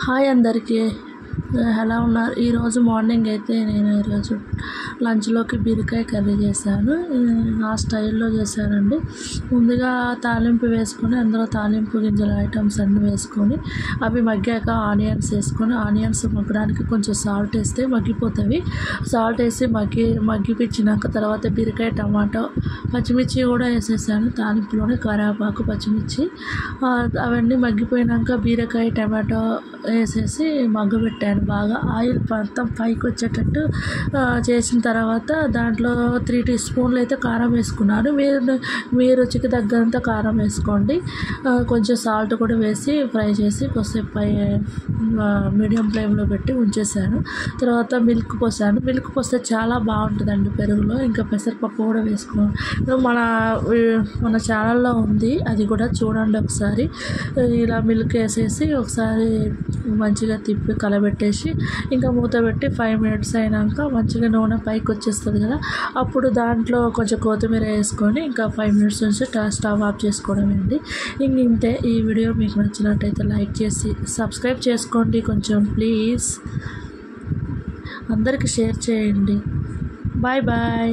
Hi అందరికీ ఎలా ఉన్నారు? ఈరోజు మార్నింగ్ అయితే నేను ఈరోజు లంచ్లోకి బీరకాయ కర్రీ చేశాను. ఆ స్టైల్లో చేశానండి. ముందుగా తాలింపు వేసుకొని అందులో తాలింపు గింజల ఐటమ్స్ అన్నీ వేసుకొని అవి మగ్గాక ఆనియన్స్ వేసుకొని ఆనియన్స్ మగ్గడానికి కొంచెం సాల్ట్ వేస్తే మగ్గిపోతాయి. సాల్ట్ వేసి మగ్గిపించినాక తర్వాత బీరకాయ, టమాటో, పచ్చిమిర్చి కూడా వేసేసాను. తాలింపులోనే కరివేపాకు, పచ్చిమిర్చి అవన్నీ మగ్గిపోయినాక బీరకాయ, టమాటో వేసేసి మగ్గబెట్టాను. బాగా ఆయిల్ మొత్తం పైకి వచ్చేటట్టు చేసిన తర్వాత దాంట్లో 3 టీ స్పూన్లు అయితే కారం వేసుకున్నాను. మీ రుచికి తగ్గంత కారం వేసుకోండి. కొంచెం సాల్ట్ కూడా వేసి ఫ్రై చేసి కొద్దిసేపు మీడియం ఫ్లేమ్లో పెట్టి ఉంచేసాను. తర్వాత మిల్క్ పోసాను. మిల్క్ పోస్తే చాలా బాగుంటుందండి పెరుగులో. ఇంకా పెసరపప్పు కూడా వేసుకోండి. మన ఛానల్లో ఉంది, అది కూడా చూడండి ఒకసారి. ఇలా మిల్క్ వేసేసి ఒకసారి మంచిగా తిప్పి కలబెట్టేసి ఇంకా మూత పెట్టి 5 మినిట్స్ అయినాక మంచిగా నూనె పైకి వచ్చేస్తుంది కదా, అప్పుడు దాంట్లో కొంచెం కొత్తిమీర వేసుకొని ఇంకా 5 మినిట్స్ నుంచి స్టవ్ ఆఫ్ చేసుకోవడం అండి. ఇంతే. ఈ వీడియో మీకు నచ్చినట్టయితే లైక్ చేసి సబ్స్క్రైబ్ చేసుకోండి కొంచెం ప్లీజ్. అందరికీ షేర్ చేయండి. Bye bye.